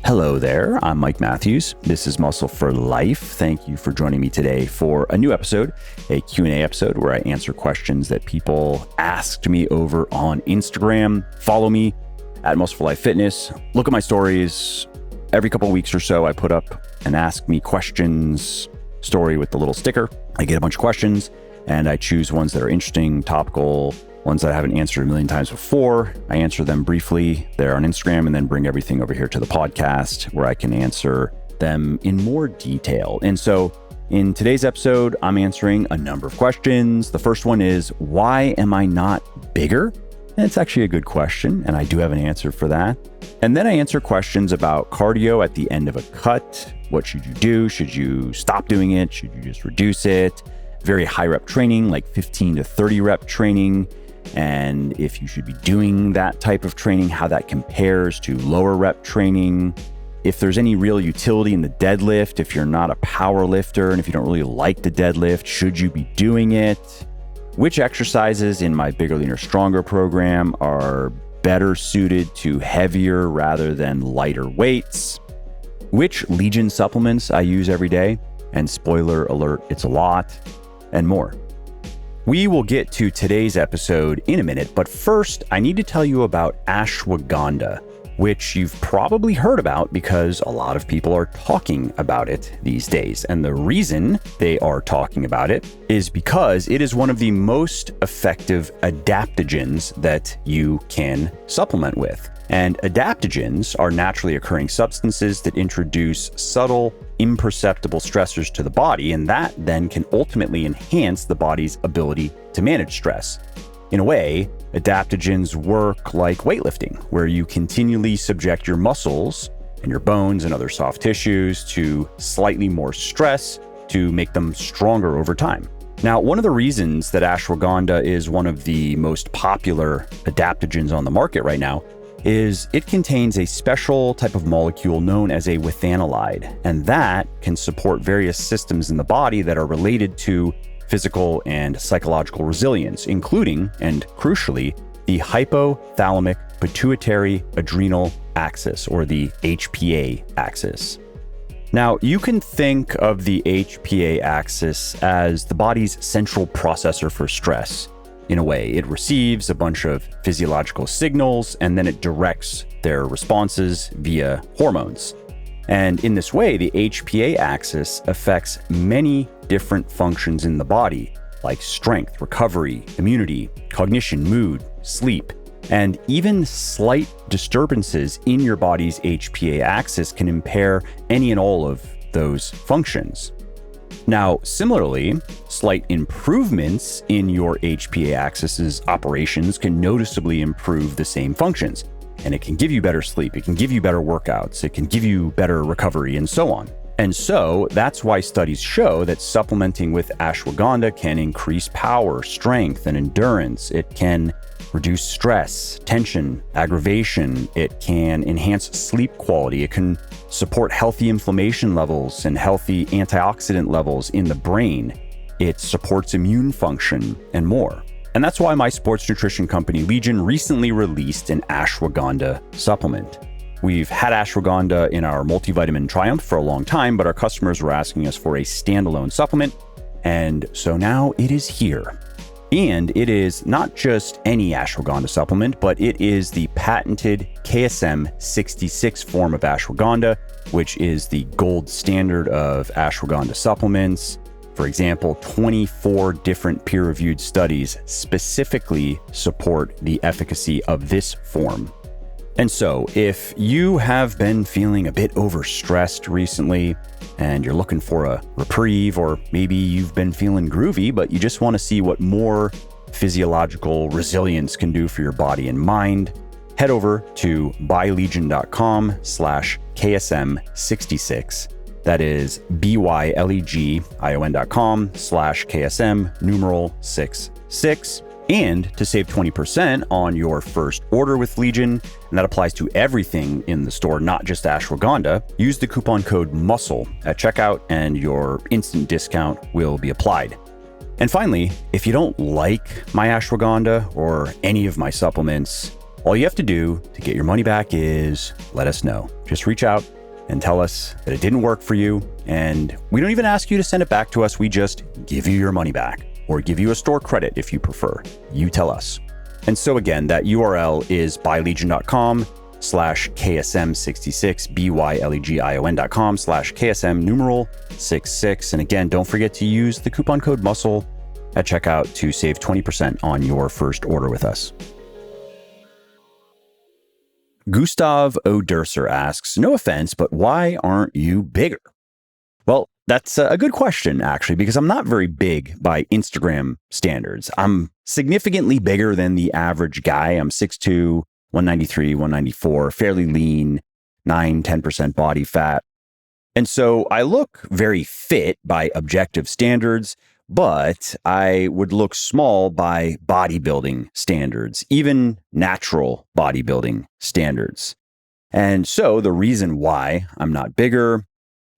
Hello there, I'm Mike Matthews. This is Muscle for Life. Thank you for joining me today for a new episode, a Q&A episode where I answer questions that people asked me over on Instagram. Follow me at Muscle for Life Fitness. Look at my stories. Every couple of weeks or so, I put up an Ask Me Questions story with the little sticker. I get a bunch of questions and I choose ones that are interesting, topical, ones that I haven't answered a million times before. I answer them briefly there on Instagram and then bring everything over here to the podcast where I can answer them in more detail. And so in today's episode, I'm answering a number of questions. The first one is, why am I not bigger? And it's actually a good question, and I do have an answer for that. And then I answer questions about cardio at the end of a cut. What should you do? Should you stop doing it? Should you just reduce it? Very high rep training, like 15 to 30 rep training. And if you should be doing that type of training, how that compares to lower rep training. If there's any real utility in the deadlift, if you're not a power lifter, and if you don't really like the deadlift, should you be doing it? Which exercises in my Bigger, Leaner, Stronger program are better suited to heavier rather than lighter weights? Which Legion supplements I use every day? And spoiler alert, it's a lot, and more. We will get to today's episode in a minute, but first, I need to tell you about ashwagandha, which you've probably heard about because a lot of people are talking about it these days. And the reason they are talking about it is because it is one of the most effective adaptogens that you can supplement with. And adaptogens are naturally occurring substances that introduce subtle, imperceptible stressors to the body, and that then can ultimately enhance the body's ability to manage stress. In a way, adaptogens work like weightlifting, where you continually subject your muscles and your bones and other soft tissues to slightly more stress to make them stronger over time. Now, one of the reasons that ashwagandha is one of the most popular adaptogens on the market right now is it contains a special type of molecule known as a withanolide, and that can support various systems in the body that are related to physical and psychological resilience, including, and crucially, the hypothalamic pituitary adrenal axis, or the HPA axis. Now, you can think of the HPA axis as the body's central processor for stress. In a way, it receives a bunch of physiological signals and then it directs their responses via hormones. And in this way, the HPA axis affects many different functions in the body, like strength, recovery, immunity, cognition, mood, sleep, and even slight disturbances in your body's HPA axis can impair any and all of those functions. Now, similarly, slight improvements in your HPA axis's operations can noticeably improve the same functions. And it can give you better sleep, it can give you better workouts, it can give you better recovery, and so on. And so that's why studies show that supplementing with ashwagandha can increase power, strength, and endurance. It can reduce stress, tension, aggravation. It can enhance sleep quality. It can support healthy inflammation levels and healthy antioxidant levels in the brain. It supports immune function and more. And that's why my sports nutrition company, Legion, recently released an ashwagandha supplement. We've had ashwagandha in our multivitamin Triumph for a long time, but our customers were asking us for a standalone supplement. And so now it is here. And it is not just any ashwagandha supplement, but it is the patented KSM-66 form of ashwagandha, which is the gold standard of ashwagandha supplements. For example, 24 different peer-reviewed studies specifically support the efficacy of this form. And so if you have been feeling a bit overstressed recently and you're looking for a reprieve, or maybe you've been feeling groovy, but you just want to see what more physiological resilience can do for your body and mind, head over to bylegion.com/KSM66. That is bylegion.com/KSM66. And to save 20% on your first order with Legion, and that applies to everything in the store, not just ashwagandha, use the coupon code MUSCLE at checkout and your instant discount will be applied. And finally, if you don't like my ashwagandha or any of my supplements, All you have to do to get your money back is let us know. Just reach out and tell us that it didn't work for you. And we don't even ask you to send it back to us. We just give you your money back or give you a store credit if you prefer. You tell us. And so again, that URL is bylegion.com/KSM-66, bylegion.com/KSM-66. And again, don't forget to use the coupon code MUSCLE at checkout to save 20% on your first order with us. Gustav O'Durser asks, no offense, but why aren't you bigger? Well, that's a good question, actually, because I'm not very big by Instagram standards. I'm significantly bigger than the average guy. I'm 6'2", 193, 194, fairly lean, 9-10% body fat. And so I look very fit by objective standards, but I would look small by bodybuilding standards, even natural bodybuilding standards. And so the reason why I'm not bigger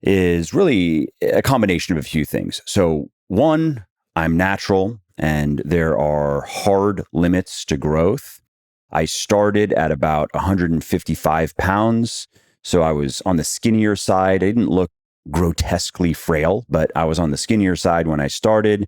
is really a combination of a few things. So one, I'm natural and there are hard limits to growth. I started at about 155 pounds. So I was on the skinnier side. I didn't look grotesquely frail, but I was on the skinnier side when I started.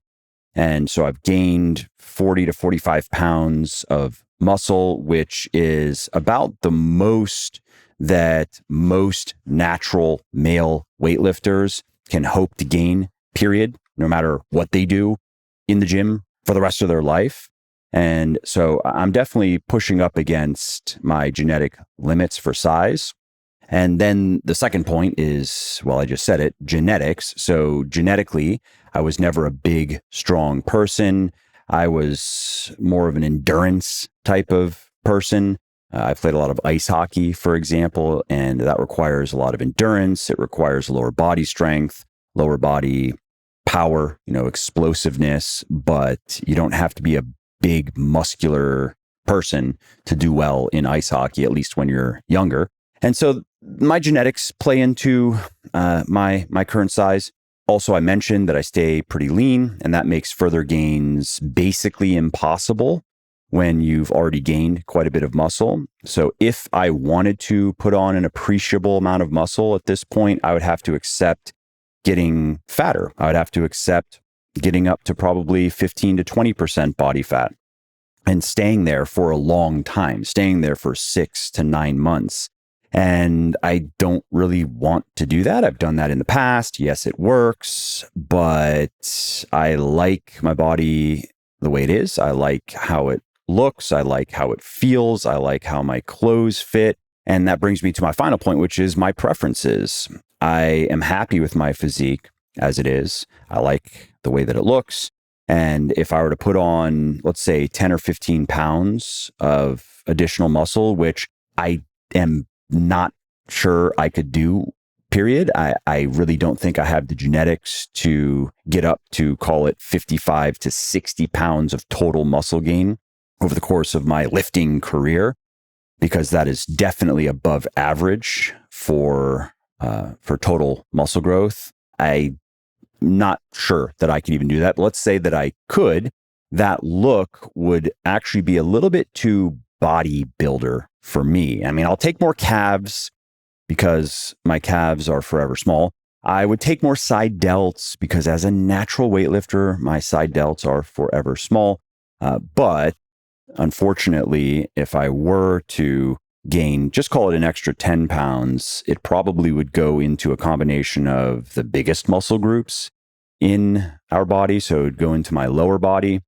And so I've gained 40 to 45 pounds of muscle, which is about the most that most natural male weightlifters can hope to gain, period, no matter what they do in the gym for the rest of their life. And so I'm definitely pushing up against my genetic limits for size. And then the second point is, well, I just said it, genetics. So genetically, I was never a big, strong person. I was more of an endurance type of person. I've played a lot of ice hockey, for example, and that requires a lot of endurance. It requires lower body strength, lower body power, explosiveness, but you don't have to be a big muscular person to do well in ice hockey, at least when you're younger. And so my genetics play into my current size. Also, I mentioned that I stay pretty lean, and that makes further gains basically impossible when you've already gained quite a bit of muscle. So if I wanted to put on an appreciable amount of muscle at this point, I would have to accept getting fatter. I would have to accept getting up to probably 15 to 20% body fat and staying there for a long time, staying there for 6 to 9 months. And I don't really want to do that. I've done that in the past. Yes, it works, but I like my body the way it is. I like how it looks. I like how it feels. I like how my clothes fit. And that brings me to my final point, which is my preferences. I am happy with my physique as it is. I like the way that it looks. And if I were to put on, let's say, 10 or 15 pounds of additional muscle, which I am not sure I could do, period. I really don't think I have the genetics to get up to, call it 55 to 60 pounds of total muscle gain over the course of my lifting career, because that is definitely above average for total muscle growth. I'm not sure that I could even do that. But let's say that I could. That look would actually be a little bit too bodybuilder for me. I mean, I'll take more calves because my calves are forever small. I would take more side delts because as a natural weightlifter, my side delts are forever small. But unfortunately, if I were to gain, just call it an extra 10 pounds, it probably would go into a combination of the biggest muscle groups in our body. So it would go into my lower body.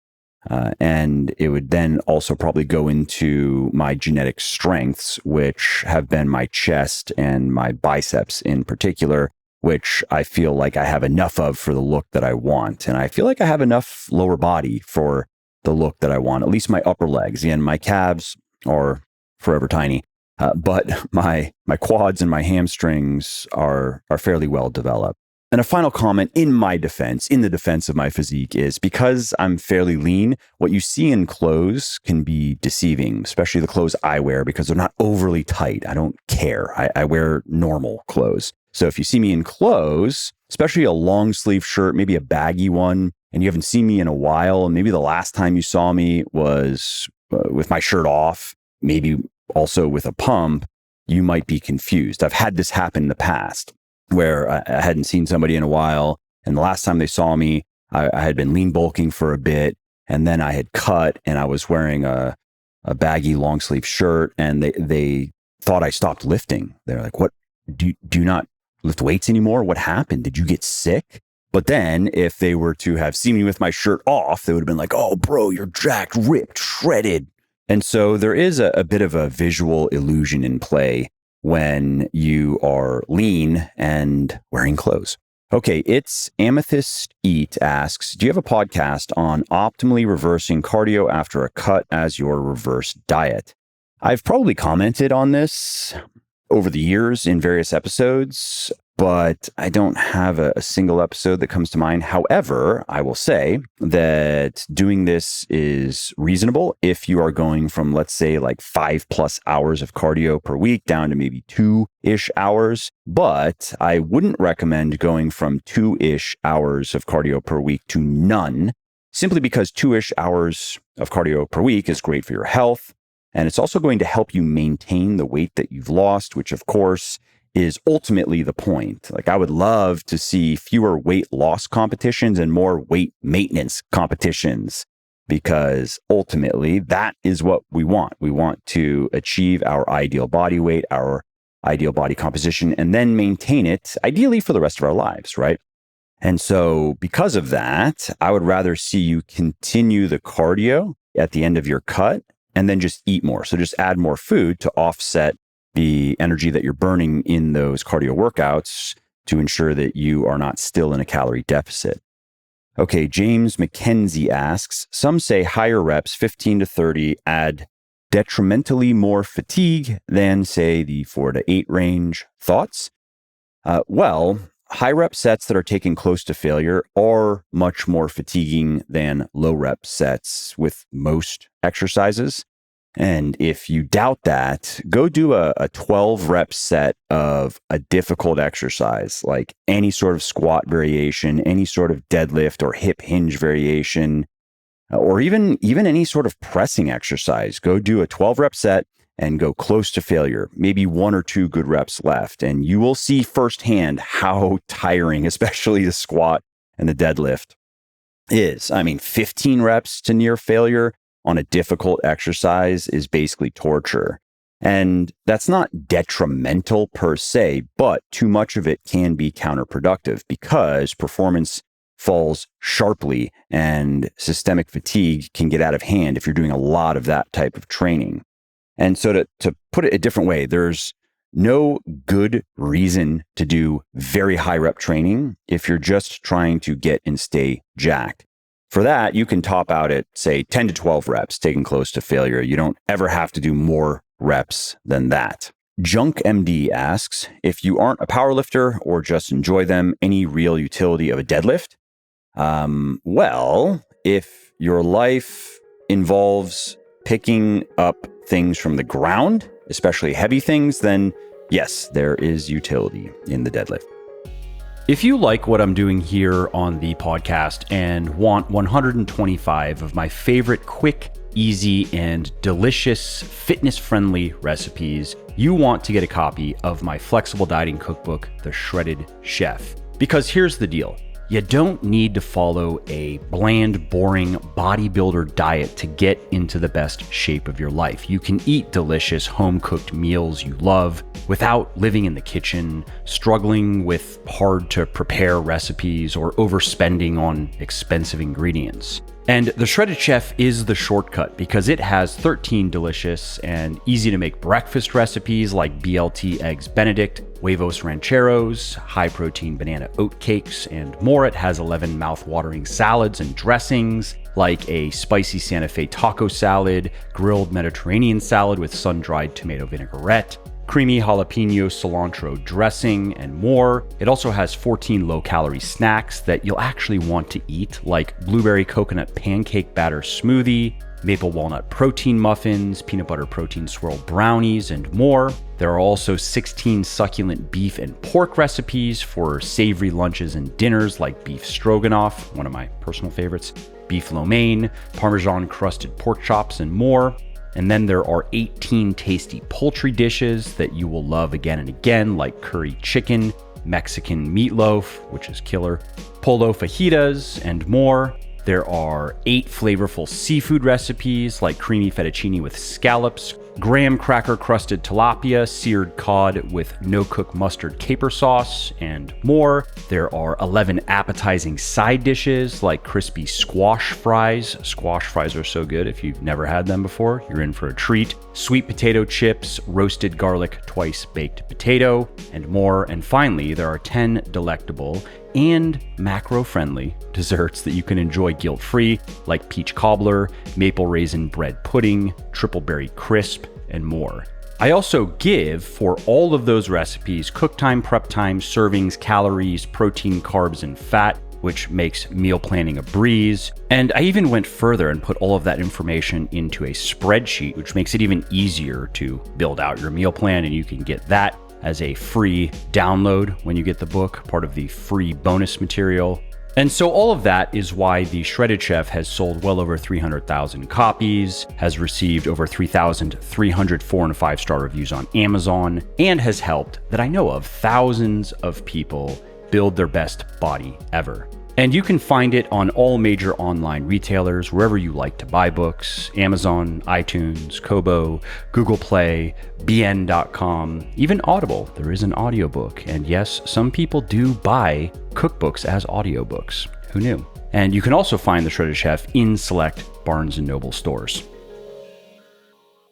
And it would then also probably go into my genetic strengths, which have been my chest and my biceps in particular, which I feel like I have enough of for the look that I want. And I feel like I have enough lower body for the look that I want, at least my upper legs. Again, my calves are forever tiny, but my quads and my hamstrings are fairly well developed. And a final comment in my defense, in the defense of my physique, is because I'm fairly lean, what you see in clothes can be deceiving, especially the clothes I wear, because they're not overly tight. I don't care. I wear normal clothes. So if you see me in clothes, especially a long sleeve shirt, maybe a baggy one, and you haven't seen me in a while, and maybe the last time you saw me was with my shirt off, maybe also with a pump, you might be confused. I've had this happen in the past where I hadn't seen somebody in a while. And the last time they saw me, I had been lean bulking for a bit. And then I had cut and I was wearing a baggy long sleeve shirt, and they thought I stopped lifting. They're like, "What? Do you not lift weights anymore? What happened? Did you get sick?" But then if they were to have seen me with my shirt off, they would have been like, "Oh, bro, you're jacked, ripped, shredded." And so there is a bit of a visual illusion in play when you are lean and wearing clothes. Okay, it's Amethyst Eat asks, do you have a podcast on optimally reversing cardio after a cut as your reverse diet? I've probably commented on this over the years in various episodes, but I don't have a single episode that comes to mind. However, I will say that doing this is reasonable if you are going from, let's say, like 5+ hours of cardio per week down to maybe 2-ish hours. But I wouldn't recommend going from 2-ish hours of cardio per week to none, simply because 2-ish hours of cardio per week is great for your health. And it's also going to help you maintain the weight that you've lost, which of course is ultimately the point. Like, I would love to see fewer weight loss competitions and more weight maintenance competitions, because ultimately that is what we want. We want to achieve our ideal body weight, our ideal body composition, and then maintain it ideally for the rest of our lives, right? And so because of that, I would rather see you continue the cardio at the end of your cut and then just eat more. So just add more food to offset the energy that you're burning in those cardio workouts to ensure that you are not still in a calorie deficit. Okay, James McKenzie asks, some say higher reps, 15 to 30, add detrimentally more fatigue than, say, the 4 to 8 range. Thoughts? Well, high rep sets that are taken close to failure are much more fatiguing than low rep sets with most exercises. And if you doubt that, go do a 12 rep set of a difficult exercise, like any sort of squat variation, any sort of deadlift or hip hinge variation, or even any sort of pressing exercise. Go do a 12 rep set and go close to failure, maybe 1 or 2 good reps left. And you will see firsthand how tiring, especially the squat and the deadlift is. I mean, 15 reps to near failure on a difficult exercise is basically torture. And that's not detrimental per se, but too much of it can be counterproductive because performance falls sharply and systemic fatigue can get out of hand if you're doing a lot of that type of training. And so to put it a different way, there's no good reason to do very high rep training if you're just trying to get and stay jacked. For that, you can top out at, say, 10 to 12 reps, taken close to failure. You don't ever have to do more reps than that. Junk MD asks, if you aren't a powerlifter or just enjoy them, any real utility of a deadlift? Well, if your life involves picking up things from the ground, especially heavy things, then yes, there is utility in the deadlift. If you like what I'm doing here on the podcast and want 125 of my favorite quick, easy, and delicious fitness-friendly recipes, you want to get a copy of my flexible dieting cookbook, The Shredded Chef. Because here's the deal. You don't need to follow a bland, boring bodybuilder diet to get into the best shape of your life. You can eat delicious home-cooked meals you love without living in the kitchen, struggling with hard-to-prepare recipes, or overspending on expensive ingredients. And the Shredded Chef is the shortcut because it has 13 delicious and easy-to-make breakfast recipes like BLT Eggs Benedict, huevos rancheros, high-protein banana oat cakes, and more. It has 11 mouth-watering salads and dressings like a spicy Santa Fe taco salad, grilled Mediterranean salad with sun-dried tomato vinaigrette, creamy jalapeno cilantro dressing, and more. It also has 14 low-calorie snacks that you'll actually want to eat, like blueberry coconut pancake batter smoothie, maple walnut protein muffins, peanut butter protein swirl brownies, and more. There are also 16 succulent beef and pork recipes for savory lunches and dinners like beef stroganoff, one of my personal favorites, beef lo mein, Parmesan crusted pork chops, and more. And then there are 18 tasty poultry dishes that you will love again and again, like curry chicken, Mexican meatloaf, which is killer, polo fajitas, and more. There are 8 flavorful seafood recipes like creamy fettuccine with scallops, graham cracker crusted tilapia, seared cod with no-cook mustard caper sauce, and more. There are 11 appetizing side dishes like crispy squash fries. Squash fries are so good. If you've never had them before, you're in for a treat. Sweet potato chips, roasted garlic twice baked potato, and more. And finally, there are 10 delectable and macro-friendly desserts that you can enjoy guilt-free, like peach cobbler, maple raisin bread pudding, triple berry crisp, and more. I also give, for all of those recipes, cook time, prep time, servings, calories, protein, carbs, and fat, which makes meal planning a breeze. And I even went further and put all of that information into a spreadsheet, which makes it even easier to build out your meal plan, and you can get that as a free download when you get the book, part of the free bonus material. And so all of that is why the Shredded Chef has sold well over 300,000 copies, has received over 3,300 4- and 5-star reviews on Amazon, and has helped, that I know of, thousands of people build their best body ever. And you can find it on all major online retailers, wherever you like to buy books: Amazon, iTunes, Kobo, Google Play, bn.com, even Audible. There is an audiobook. And yes, some people do buy cookbooks as audiobooks. Who knew? And you can also find The Shredded Chef in select Barnes & Noble stores.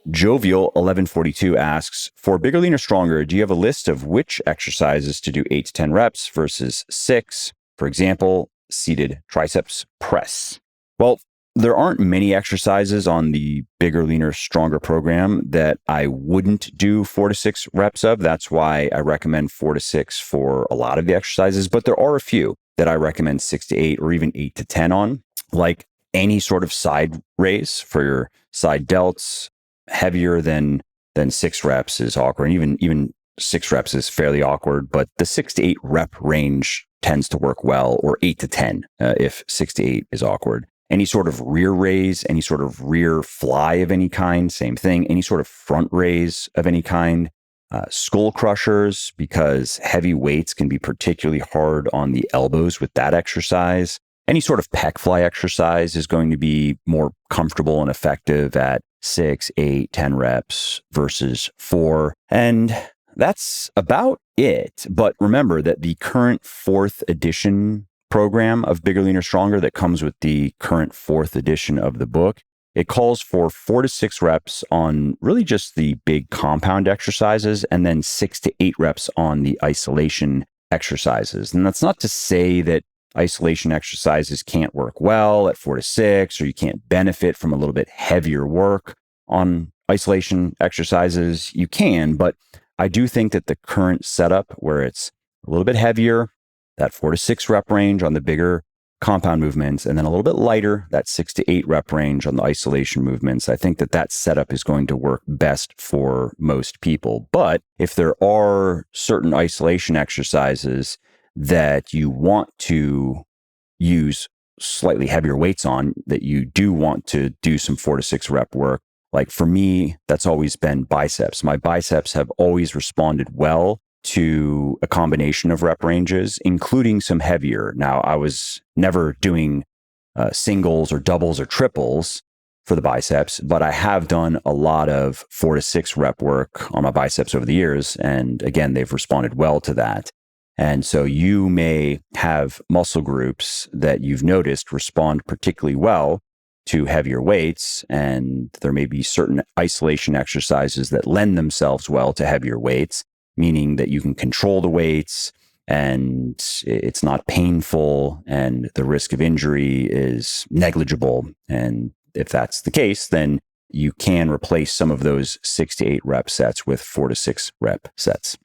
Jovial1142 asks, for bigger, leaner, stronger, do you have a list of which exercises to do 8 to 10 reps versus 6? For example, seated triceps press. Well, there aren't many exercises on the bigger, leaner, stronger program that I wouldn't do 4 to 6 reps of. That's why I recommend 4 to 6 for a lot of the exercises, but there are a few that I recommend 6 to 8 or even 8 to 10 on, like any sort of side raise for your side delts. Heavier than 6 reps is awkward. And even 6 reps is fairly awkward, but the 6 to 8 rep range tends to work well, or 8 to 10 if 6 to 8 is awkward. Any sort of rear raise, any sort of rear fly of any kind, same thing. Any sort of front raise of any kind. Skull crushers, because heavy weights can be particularly hard on the elbows with that exercise. Any sort of pec fly exercise is going to be more comfortable and effective at 6, 8, 10 reps versus 4. And that's about it. But remember that the current 4th edition program of Bigger, Leaner, Stronger that comes with the current 4th edition of the book, it calls for 4 to 6 reps on really just the big compound exercises, and then 6 to 8 reps on the isolation exercises. And that's not to say that isolation exercises can't work well at 4 to 6, or you can't benefit from a little bit heavier work on isolation exercises. You can, but I do think that the current setup where it's a little bit heavier, that 4 to 6 rep range on the bigger compound movements, and then a little bit lighter, that 6 to 8 rep range on the isolation movements, I think that setup is going to work best for most people. But if there are certain isolation exercises that you want to use slightly heavier weights on, that you do want to do some 4 to 6 rep work, like for me, that's always been biceps. My biceps have always responded well to a combination of rep ranges, including some heavier. Now, I was never doing singles or doubles or triples for the biceps, but I have done a lot of 4 to 6 rep work on my biceps over the years. And again, they've responded well to that. And so you may have muscle groups that you've noticed respond particularly well to heavier weights, and there may be certain isolation exercises that lend themselves well to heavier weights, meaning that you can control the weights and it's not painful and the risk of injury is negligible. And if that's the case, then you can replace some of those 6 to 8 rep sets with 4 to 6 rep sets.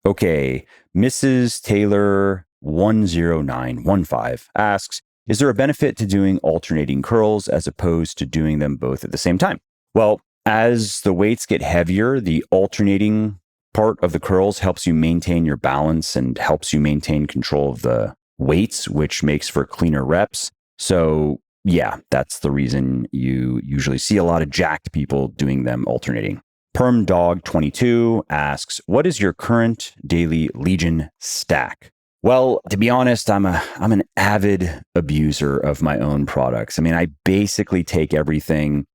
Okay, Mrs. Taylor 10915 asks, is there a benefit to doing alternating curls as opposed to doing them both at the same time? Well, as the weights get heavier, the alternating part of the curls helps you maintain your balance and helps you maintain control of the weights, which makes for cleaner reps. So yeah, that's the reason you usually see a lot of jacked people doing them alternating. PermDog22 asks, what is your current daily Legion stack? Well, to be honest, I'm an avid abuser of my own products. I mean, I basically take everything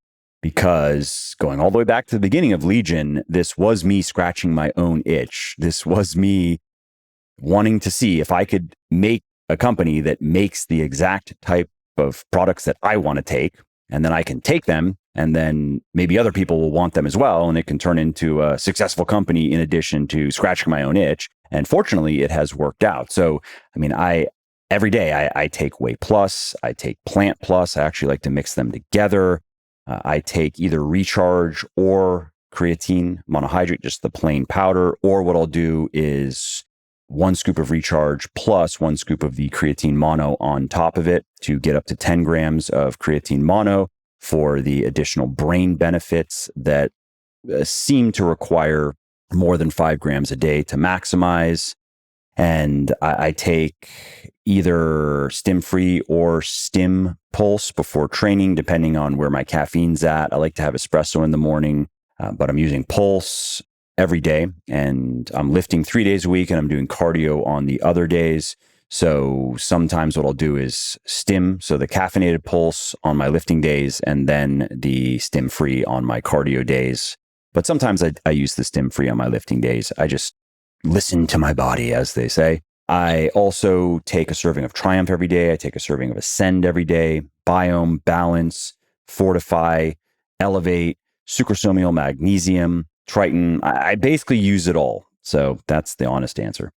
because going all the way back to the beginning of Legion, this was me scratching my own itch. This was me wanting to see if I could make a company that makes the exact type of products that I want to take, and then I can take them, and then maybe other people will want them as well, and it can turn into a successful company in addition to scratching my own itch. And fortunately, it has worked out. So, I mean, every day I take Whey Plus, I take Plant Plus. I actually like to mix them together. I take either Recharge or Creatine Monohydrate, just the plain powder, or what I'll do is 1 scoop of Recharge plus 1 scoop of the Creatine Mono on top of it to get up to 10 grams of Creatine Mono for the additional brain benefits that seem to require more than 5 grams a day to maximize. And I take either Stim-free or Stim Pulse before training, depending on where my caffeine's at. I like to have espresso in the morning, but I'm using Pulse every day, and I'm lifting 3 days a week, and I'm doing cardio on the other days. So sometimes what I'll do is Stim, so the caffeinated Pulse on my lifting days, and then the Stim-free on my cardio days. But sometimes I use the Stim-free on my lifting days. I just listen to my body, as they say. I also take a serving of Triumph every day. I take a serving of Ascend every day, Biome, Balance, Fortify, Elevate, Sucrosomial Magnesium, Triton. I basically use it all. So that's the honest answer.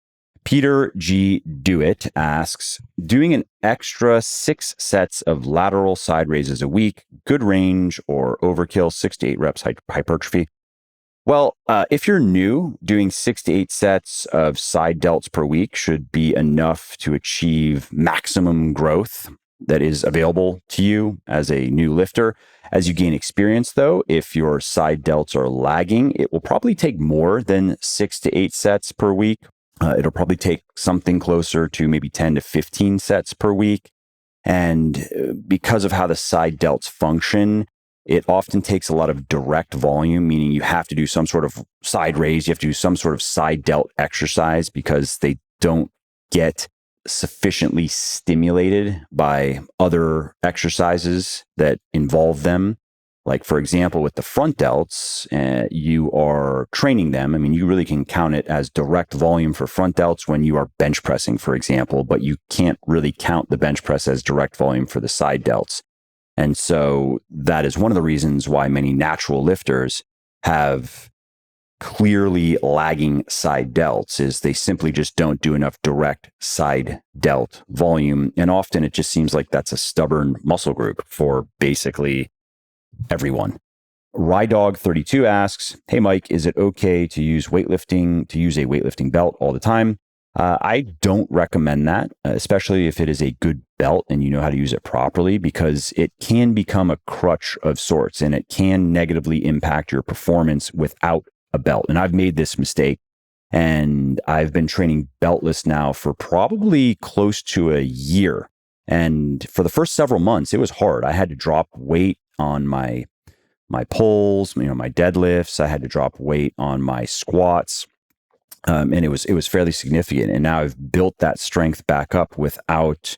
Peter G. Dewitt asks, doing an extra 6 sets of lateral side raises a week, good range or overkill, 6 to 8 reps hypertrophy? Well, if you're new, doing 6 to 8 sets of side delts per week should be enough to achieve maximum growth that is available to you as a new lifter. As you gain experience, though, if your side delts are lagging, it will probably take more than 6 to 8 sets per week. It'll probably take something closer to maybe 10 to 15 sets per week. And because of how the side delts function, it often takes a lot of direct volume, meaning you have to do some sort of side raise. You have to do some sort of side delt exercise because they don't get sufficiently stimulated by other exercises that involve them. Like, for example, with the front delts, you are training them. I mean, you really can count it as direct volume for front delts when you are bench pressing, for example, but you can't really count the bench press as direct volume for the side delts. And so that is one of the reasons why many natural lifters have clearly lagging side delts, is they simply just don't do enough direct side delt volume. And often it just seems like that's a stubborn muscle group for basically everyone. Rydog32 asks, hey, Mike, is it okay to use a weightlifting belt all the time? I don't recommend that, especially if it is a good belt and you know how to use it properly, because it can become a crutch of sorts and it can negatively impact your performance without a belt. And I've made this mistake, and I've been training beltless now for probably close to a year. And for the first several months, it was hard. I had to drop weight on my pulls, my deadlifts. I had to drop weight on my squats. And it was fairly significant. And now I've built that strength back up without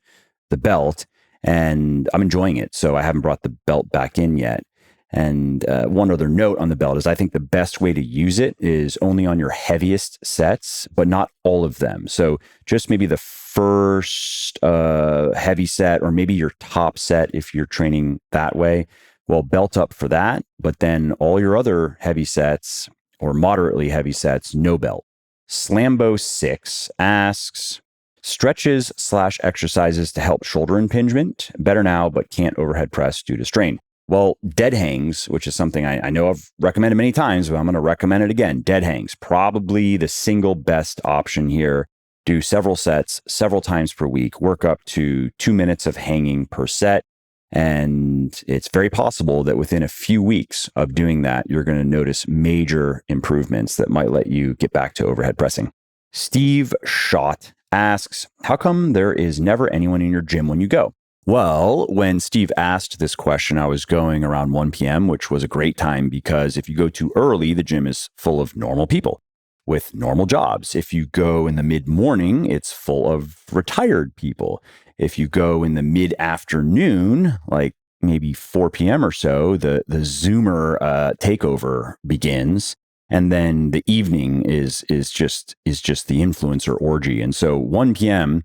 the belt, and I'm enjoying it. So I haven't brought the belt back in yet. And one other note on the belt is I think the best way to use it is only on your heaviest sets, but not all of them. So just maybe the first heavy set, or maybe your top set if you're training that way. Well, belt up for that, but then all your other heavy sets or moderately heavy sets, no belt. Slambo6 asks, stretches/exercises to help shoulder impingement. Better now, but can't overhead press due to strain. Well, dead hangs, which is something I know I've recommended many times, but I'm going to recommend it again. Dead hangs, probably the single best option here. Do several sets, several times per week. Work up to 2 minutes of hanging per set. And it's very possible that within a few weeks of doing that, you're going to notice major improvements that might let you get back to overhead pressing. Steve Schott asks, how come there is never anyone in your gym when you go? Well, when Steve asked this question, I was going around 1 p.m., which was a great time because if you go too early, the gym is full of normal people with normal jobs. If you go in the mid-morning, it's full of retired people. If you go in the mid-afternoon, like maybe 4 p.m. or so, the Zoomer takeover begins. And then the evening is just the influencer orgy. And so 1 p.m.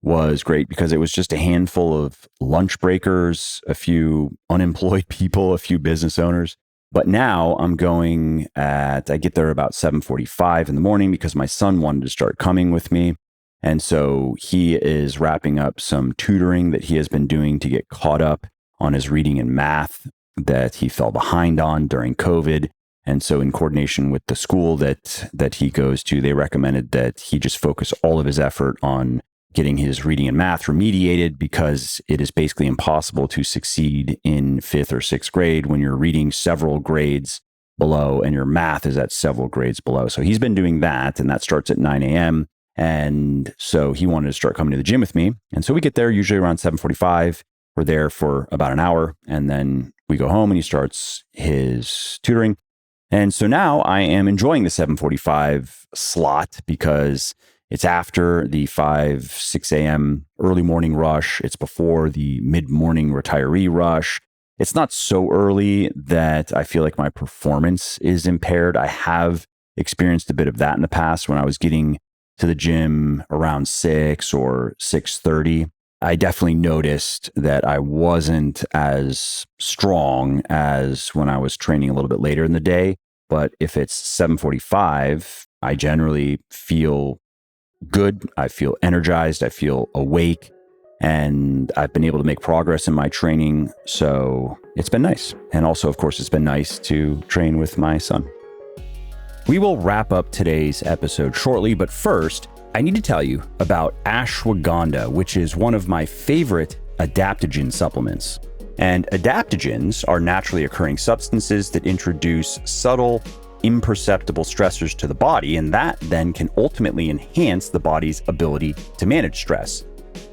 was great because it was just a handful of lunch breakers, a few unemployed people, a few business owners. But now I get there about 7:45 in the morning because my son wanted to start coming with me. And so he is wrapping up some tutoring that he has been doing to get caught up on his reading and math that he fell behind on during COVID. And so in coordination with the school that he goes to, they recommended that he just focus all of his effort on getting his reading and math remediated because it is basically impossible to succeed in 5th or 6th grade when you're reading several grades below and your math is at several grades below. So he's been doing that, and that starts at 9 a.m. And so he wanted to start coming to the gym with me. And so we get there usually around 7:45. We're there for about an hour, and then we go home and he starts his tutoring. And so now I am enjoying the 7:45 slot because it's after the 6 a.m. early morning rush. It's before the mid-morning retiree rush. It's not so early that I feel like my performance is impaired. I have experienced a bit of that in the past when I was getting to the gym around 6 or 6:30. I definitely noticed that I wasn't as strong as when I was training a little bit later in the day. But if it's 7:45, I generally feel good. I feel energized. I feel awake. And I've been able to make progress in my training. So it's been nice. And also, of course, it's been nice to train with my son. We will wrap up today's episode shortly. But first, I need to tell you about ashwagandha, which is one of my favorite adaptogen supplements. And adaptogens are naturally occurring substances that introduce subtle, imperceptible stressors to the body, and that then can ultimately enhance the body's ability to manage stress.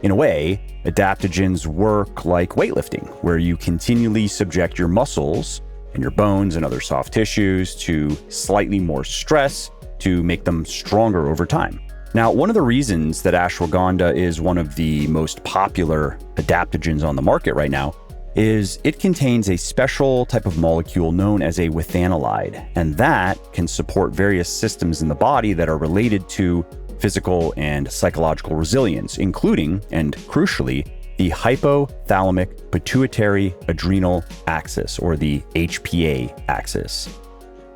In a way, adaptogens work like weightlifting, where you continually subject your muscles and your bones and other soft tissues to slightly more stress to make them stronger over time. Now, one of the reasons that ashwagandha is one of the most popular adaptogens on the market right now is it contains a special type of molecule known as a withanolide, and that can support various systems in the body that are related to physical and psychological resilience, including, and crucially, the hypothalamic pituitary adrenal axis, or the HPA axis.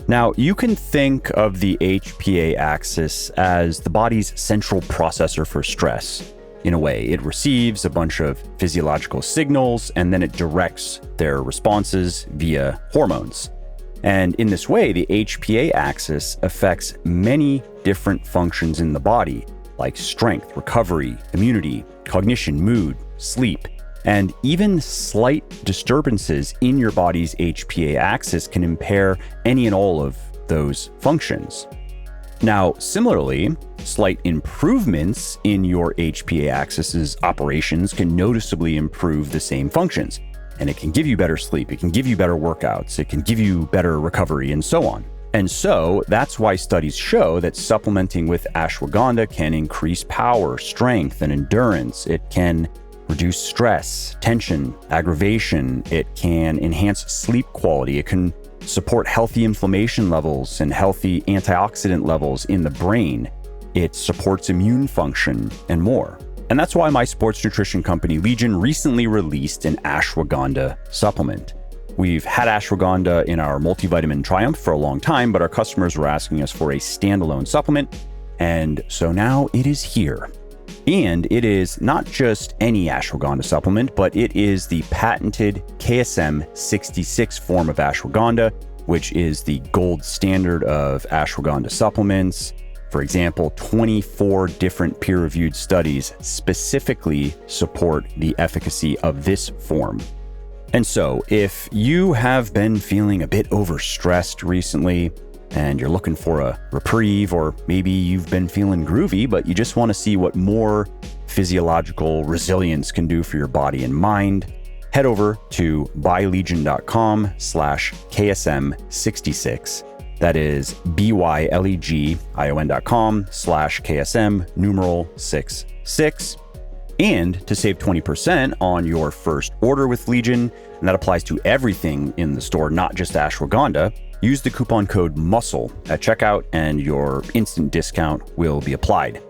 Now, you can think of the HPA axis as the body's central processor for stress. In a way, it receives a bunch of physiological signals and then it directs their responses via hormones. And in this way, the HPA axis affects many different functions in the body, like strength, recovery, immunity, cognition, mood, sleep, and even slight disturbances in your body's HPA axis can impair any and all of those functions. Now, similarly, slight improvements in your HPA axis's operations can noticeably improve the same functions. And it can give you better sleep, it can give you better workouts, it can give you better recovery, and so on. And so that's why studies show that supplementing with ashwagandha can increase power, strength, and endurance. It can reduce stress, tension, aggravation. It can enhance sleep quality. It can support healthy inflammation levels and healthy antioxidant levels in the brain. It supports immune function and more. And that's why my sports nutrition company, Legion, recently released an ashwagandha supplement. We've had ashwagandha in our multivitamin Triumph for a long time, but our customers were asking us for a standalone supplement. And so now it is here. And it is not just any ashwagandha supplement, but it is the patented KSM-66 form of ashwagandha, which is the gold standard of ashwagandha supplements. For example, 24 different peer-reviewed studies specifically support the efficacy of this form. And so, if you have been feeling a bit overstressed recently, and you're looking for a reprieve, or maybe you've been feeling groovy, but you just want to see what more physiological resilience can do for your body and mind, head over to bylegion.com/KSM-66. That is bylegion.com/KSM-66. And to save 20% on your first order with Legion, and that applies to everything in the store, not just ashwagandha, use the coupon code MUSCLE at checkout and your instant discount will be applied.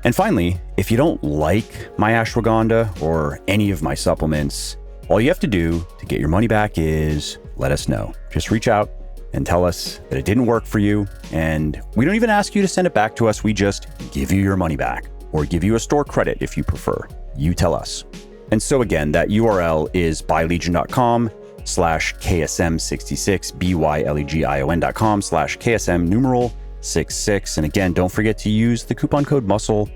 And finally, if you don't like my ashwagandha or any of my supplements, all you have to do to get your money back is let us know. Just reach out and tell us that it didn't work for you. And we don't even ask you to send it back to us. We just give you your money back or give you a store credit if you prefer. You tell us. And so again, that URL is bylegion.com/KSM-66, bylegion.com/KSM-66. And again, don't forget to use the coupon code MUSCLE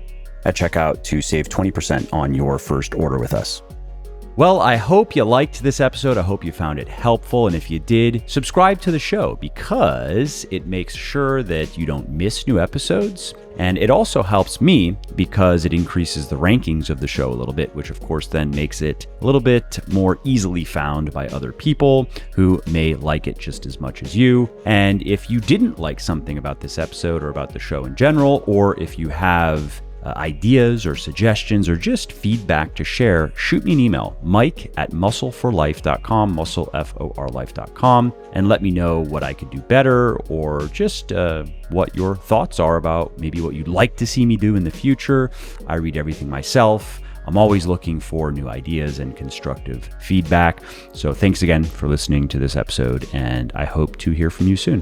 at checkout to save 20% on your first order with us. Well, I hope you liked this episode. I hope you found it helpful. And if you did, subscribe to the show because it makes sure that you don't miss new episodes. And it also helps me because it increases the rankings of the show a little bit, which of course then makes it a little bit more easily found by other people who may like it just as much as you. And if you didn't like something about this episode or about the show in general, or if you have ideas or suggestions or just feedback to share, shoot me an email, mike@muscleforlife.com, muscleforlife.com, and let me know what I could do better or just what your thoughts are about maybe what you'd like to see me do in the future. I read everything myself. I'm always looking for new ideas and constructive feedback. So thanks again for listening to this episode, and I hope to hear from you soon.